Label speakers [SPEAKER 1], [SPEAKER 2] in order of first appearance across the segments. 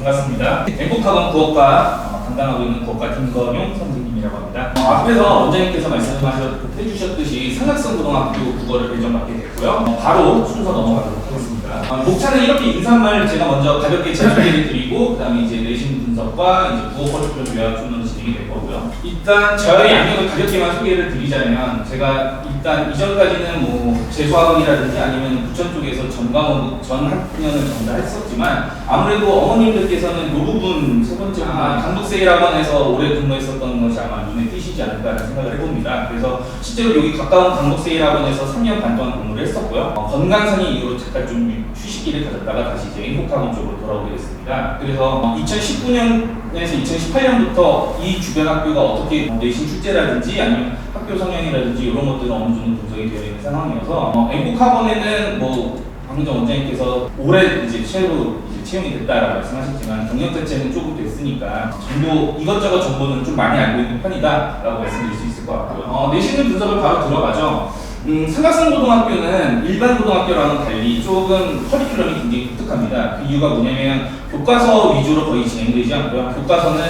[SPEAKER 1] 반갑습니다. 행복학원 국어과 담당하고 있는 국어과 김건용 선생님이라고 합니다. 앞에서 원장님께서 말씀해주셨듯이 상학성고등학교 국어를 배정받게 됐고요. 바로 순서 넘어가도록 하겠습니다. 목차는 이렇게 인사말 제가 먼저 가볍게 재소개를 드리고 그 다음에 이제 내신 분석과 이제 국어 커리큘럼 요약 순으로 진행이 될 거고요. 일단 저의 양력을 가볍게만 소개를 드리자면 제가 일단 이전까지는 뭐 재수학원이라든지 아니면 부천 쪽에서 전 학년을 전달했었지만 아무래도 어머님들께서는 이 부분 세 번째 강북세일학원에서 오래 근무했었던 것이 아마 눈에 띄시지 않을까라는 생각을 해봅니다. 그래서 실제로 여기 가까운 강북세일학원에서 3년 반 동안 근무를 했었고요. 건강상의 이유로 잠깐 좀 휴식기를 가졌다가 다시 이제 행복학원 쪽으로 돌아오게 됐습니다. 그래서 2019년에서 2018년부터 이 주변 학교가 어떻게 내신 출제라든지 아니면 학교 성향이라든지 이런 것들은 어느 정도 분석이 되어 있는 상황이어서 행복학원에는 뭐 방금 원장님께서 올해 이제 최로 채용이 됐다라고 말씀하셨지만 경력 자체는 조금 됐으니까 정보 이것저것 정보는 좀 많이 알고 있는 편이다라고 말씀드릴 수 있을 것 같고요. 내신을 분석을 바로 들어가죠. 상학성고등학교는 일반 고등학교랑은 달리 조금 커리큘럼이 굉장히 독특합니다. 그 이유가 뭐냐면 교과서 위주로 거의 진행되지 않고요. 교과서는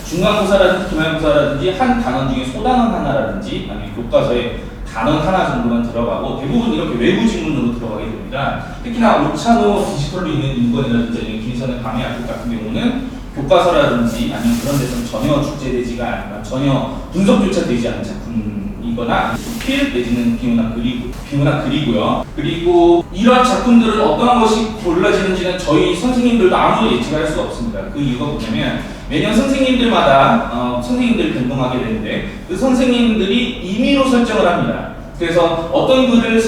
[SPEAKER 1] 중간고사라든지 기말고사라든지 한 단원 중에 소단원 하나라든지 아니면 교과서에 단원 하나 정도만 들어가고 대부분 이렇게 외부 지문으로 들어가게 됩니다. 특히나 오찬호 디지털로 있는 인권이라든지 아니면 김선의 밤의 악국 같은 경우는 교과서라든지 아니면 그런 데서는 전혀 출제되지가 않거나 전혀 분석조차 되지 않은 작품이거나 필 내지는 비문학 글이고요. 그리고 이러한 작품들은 어떠한 것이 골라지는지는 저희 선생님들도 아무도 예측할 수가 없습니다. 그 이유가 뭐냐면 매년 선생님들마다 선생님들이 변동하게 되는데 그 선생님들이 임의로 설정을 합니다. 그래서 어떤 글을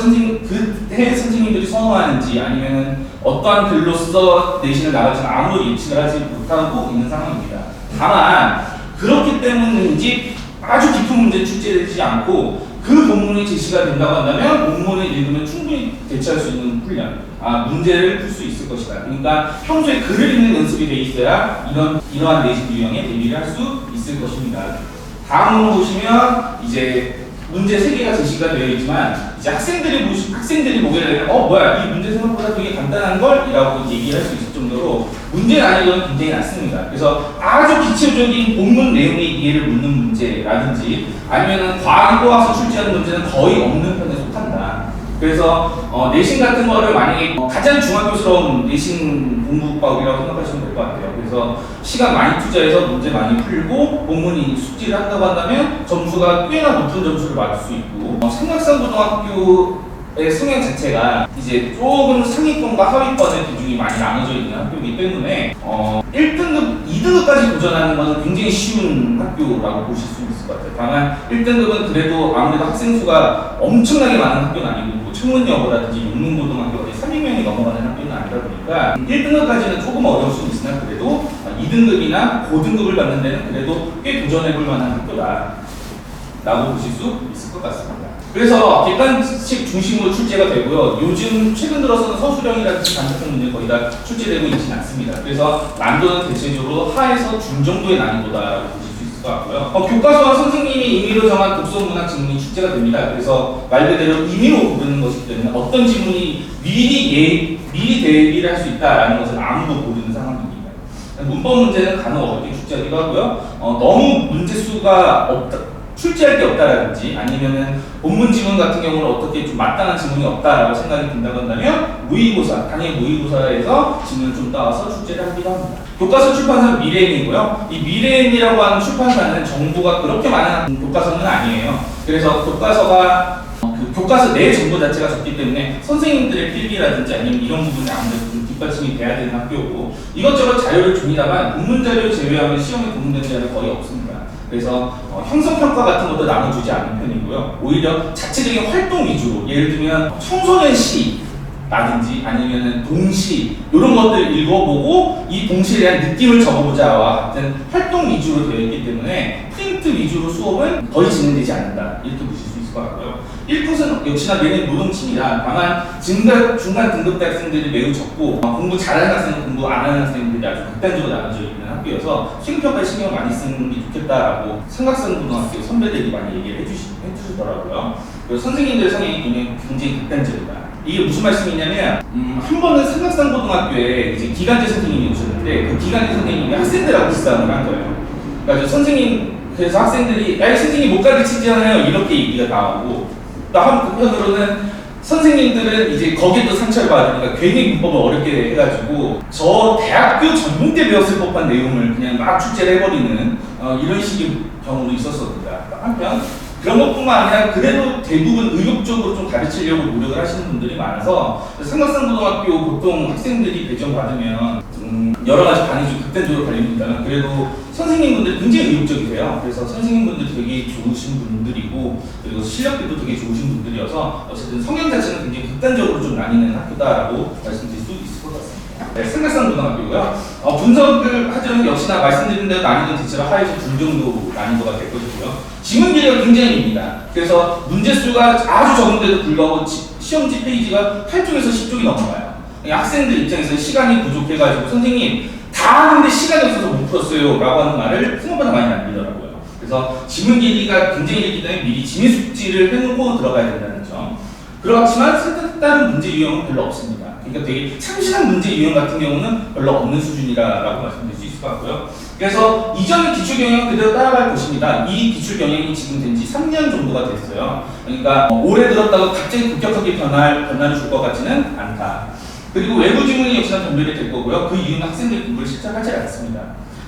[SPEAKER 1] 그해 선생님들이 선호하는지 아니면 어떠한 글로써 내신을 나갈지는 아무도 예측을 하지 못하고 있는 상황입니다. 다만 그렇기 때문인지 아주 깊은 문제는 출제되지 않고 그 본문이 제시가 된다고 한다면 본문을 읽으면 충분히 대처할 수 있는 훈련, 문제를 풀 수 있을 것이다. 그러니까 평소에 글을 읽는 연습이 돼 있어야 이러한 내신 유형에 대비를 할 수 있을 것입니다. 다음으로 보시면 이제 문제 3개가 제시가 되어 있지만 이제 학생들이 보게 되면 뭐야 이 문제 생각보다 되게 간단한 걸? 이라고 얘기할 수 있을 정도로 문제 난이도는 굉장히 낮습니다. 그래서 아주 기초적인 본문 내용의 이해를 묻는 문제라든지 아니면 과학이 꼬아서 출제하는 문제는 거의 없는 편에 속한다. 그래서 내신 같은 거를 만약에 가장 중학교스러운 내신 공부법이라고 생각하시면 될 것 같아요. 그래서 시간 많이 투자해서 문제 많이 풀고 본문이 숙지를 한다고 한다면 점수가 꽤나 높은 점수를 받을 수 있고 상학성고등학교의 성향 자체가 이제 조금 상위권과 하위권의 비중이 많이 나눠져 있는 학교이기 때문에 1등급, 2등급까지 도전하는 것은 굉장히 쉬운 학교라고 보실 수 있을 것 같아요. 다만 1등급은 그래도 아무래도 학생 수가 엄청나게 많은 학교는 아니고 청문여고라든지 용문고등학교가 300명이 넘어가는 학교는 아니다 보니까 1등급까지는 조금 어려울 수 있으나 그래도 2등급이나 고등급을 받는 데는 그래도 꽤 도전해볼 만한 학교다 라고 보실 수 있을 것 같습니다. 그래서 객관식 중심으로 출제가 되고요. 요즘 최근 들어서는 서술형이라든지 간접형 문제 거의 다 출제되고 있지는 않습니다. 그래서 난이도는 대체적으로 하에서 중 정도의 난이도다라고 보실 수 있을 것 같고요. 교과서와 선생님이 임의로 정한 독서문학 지문이 출제가 됩니다. 그래서 말 그대로 임의로 고르는 것이기 때문에 어떤 지문이 미리 대비를 할 수 있다라는 것을 아무도 모르는 상황입니다. 문법 문제는 간혹 어렵게 출제하기도 하고요. 너무 문제 수가 출제할 게 없다라든지 아니면은 본문 지문 같은 경우는 어떻게 좀 마땅한 지문이 없다라고 생각이 든다고 한다면 모의고사, 당일 모의고사에서 지문을 좀 따와서 출제를 하기도 합니다. 교과서 출판사는 미래엔이고요. 이 미래엔이라고 하는 출판사는 정보가 그렇게 많은 교과서는 아니에요. 그래서 교과서가 교과서 내 정보 자체가 적기 때문에 선생님들의 필기라든지 아니면 이런 부분이 아무래도 좀 뒷받침이 돼야 되는 학교고 이것저것 자료를 줍니다만 논문 자료 제외하면 시험에 도움되는 자료 거의 없습니다. 그래서 형성평가 같은 것도 나눠주지 않는 편이고요. 오히려 자체적인 활동 위주로 예를 들면 청소년 시라든지 아니면 동시 이런 것들 읽어보고 이 동시에 대한 느낌을 적어보자와 같은 활동 위주로 되어 있기 때문에 프린트 위주로 수업은 거의 진행되지 않는다 이렇게 보실 수 있을 것 같고요. 1%는 역시나 매년 노동침이라 다만 중간 등급대 학생들이 매우 적고 공부 잘하는 학생은 공부 안 하는 학생들이 아주 극단적으로 나눠져 있는 학교여서 수행평가에 신경을 많이 쓰는 게 좋겠다라고 상학성고등학교 선배들이 많이 얘기를 해주시더라고요. 그리고 선생님들 성향이 굉장히 극단적이다. 이게 무슨 말씀이냐면 한 번은 상학성고등학교에 이제 기간제 선생님이 오셨는데 그 기간의 선생님이 학생들하고 비싸움을 한 거예요. 그러니까 선생님, 그래서 학생들이 야, 선생님 못 가르치잖아요 이렇게 얘기가 나오고, 또 한편으로는 선생님들은 이제 거기에 또 상처를 받으니까 괜히 문법을 어렵게 해가지고 저 대학교 전공 때 배웠을 법한 내용을 그냥 막 축제를 해버리는 이런 식의 경우도 있었습니다. 한편 그런 것뿐만 아니라 그래도 대부분 의욕적으로 좀 가르치려고 노력을 하시는 분들이 많아서 삼각산고등학교 보통 학생들이 배정받으면 여러 가지 반응이 좀 극단적으로 갈립니다만 그래도 선생님분들이 굉장히 의욕적이세요. 그래서 선생님분들이 되게 좋으신 분들이고 그리고 실력들도 되게 좋으신 분들이어서 어쨌든 성향 자체는 굉장히 극단적으로 좀 나뉘는 학교다라고 말씀드릴 수 있을 것 같습니다. 네, 삼각산고등학교고요. 분석을 하자면 역시나 말씀드린 대로 난이도 대체로 하에서 둘 정도 난이도가 될 것이고요. 지문 기회가 굉장히 깁니다. 그래서 문제수가 아주 적은데도 불구하고 시험지 페이지가 8쪽에서 10쪽이 넘어가요. 학생들 입장에서 시간이 부족해가지고 선생님 다 하는데 시간이 없어서 못 풀었어요 라고 하는 말을 생각보다 많이 남기더라고요. 그래서 지문 길이가 굉장히 길기 때문에 미리 지문 숙지를 해놓고 들어가야 된다는 점. 그렇지만 색다른 문제 유형은 별로 없습니다. 그러니까 되게 참신한 문제 유형 같은 경우는 별로 없는 수준이라고 말씀드릴 수 있을 것 같고요. 그래서 이전의 기출 경영 그대로 따라갈 것입니다. 이 기출 경영이 지금 된 지 3년 정도가 됐어요. 그러니까 오래 들었다고 갑자기 급격하게 변화를 줄 것 같지는 않다. 그리고 외부 지문이 역시나 변별이 될 거고요. 그 이유는 학생들이 공부를 실제로 하지 않습니다.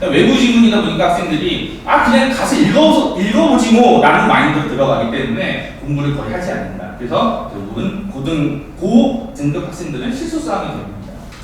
[SPEAKER 1] 외부 지문이다 보니까 학생들이 그냥 가서 읽어보지 뭐 라는 마인드로 들어가기 때문에 공부를 거의 하지 않는다. 그래서 결국은 고등급 학생들은 실수사항이 됩니다.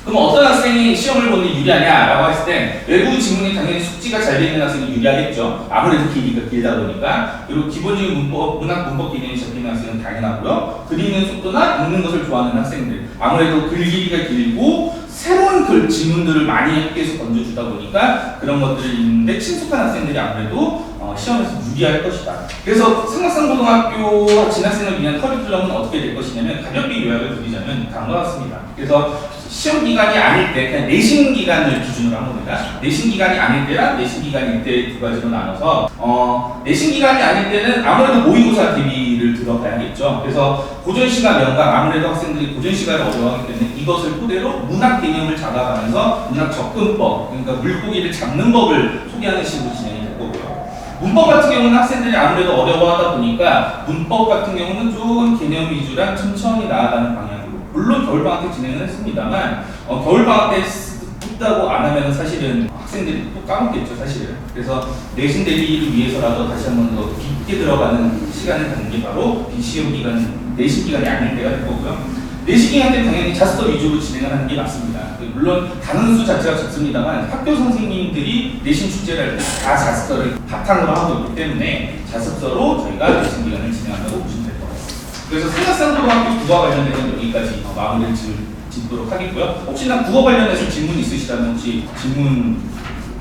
[SPEAKER 1] 그럼 어떤 학생이 시험을 보는 게 유리하냐라고 했을 때 외부 지문이 당연히 숙지가 잘 되어 있는 학생이 유리하겠죠. 아무래도 길이가 길다 보니까. 그리고 기본적인 문학 문법 개념이 잡히는 학생은 당연하고요. 그리는 속도나 읽는 것을 좋아하는 학생들, 아무래도 글 길이가 길고 새로운 글 지문들을 많이 학교에서 던져주다 보니까 그런 것들을 읽는데 친숙한 학생들이 아무래도 시험에서 유리할 것이다. 그래서 삼각산고등학교 진학생을 위한 커리큘럼은 어떻게 될 것이냐면 가볍게 요약을 드리자면 다음과 같습니다. 그래서 시험 기간이 아닐 때 그냥 내신 기간을 기준으로 한 겁니다. 내신 기간이 아닐 때랑 내신 기간일 때 두 가지로 나눠서 내신 기간이 아닐 때는 아무래도 모의고사 대비를 들어가야겠죠. 그래서 고전시가 명강 아무래도 학생들이 고전시가를 어려워하기 때문에 이것을 토대로 문학 개념을 잡아가면서 문학 접근법 그러니까 물고기를 잡는 법을 소개하는 식으로 진행이 될 거고요. 문법 같은 경우는 학생들이 아무래도 어려워하다 보니까 문법 같은 경우는 조금 개념 위주랑 천천히 나아가는 방향으로 물론 겨울방학 때 진행을 했습니다만 겨울방학 때 붙다고 안 하면 사실은 학생들이 또 까먹겠죠 사실은. 그래서 내신 대비를 위해서라도 다시 한 번 더 깊게 들어가는 시간을 갖는 게 바로 시험 기간, 내신 기간이 아닐 때가 될 거고요. 내신 기간 때 당연히 자습서 위주로 진행을 하는 게 맞습니다. 물론 단원수 자체가 적습니다만 학교 선생님들이 내신 출제를 할 때 다 자습서를 바탕으로 하고 있기 때문에 자습서로 저희가 내신 기간을 진행한다고 보시면 될 것 같습니다. 그래서 삼각산고등학교 국어 관련된 여기까지 마무리를 짓도록 하겠고요. 혹시나 국어 관련해서 질문 있으시다면 혹시 질문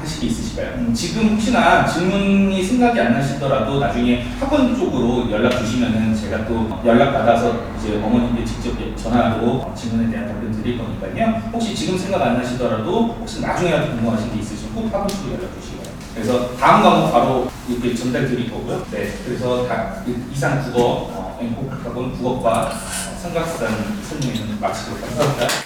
[SPEAKER 1] 하실 게 있으실까요? 지금 혹시나 질문이 생각이 안 나시더라도 나중에 학원 쪽으로 연락 주시면은 제가 또 연락 받아서 이제 어머님께 직접 전화로 질문에 대한 답변 드릴 거니까요. 혹시 지금 생각 안 나시더라도 혹시 나중에라도 궁금하신 게 있으시면 꼭 학원 쪽으로 연락 주시고요. 그래서 다음 과목 바로 이렇게 전달 드릴 거고요. 네, 그래서 이상 국어 학원 국어과 삼각산 설명을 마치도록 하겠습니다.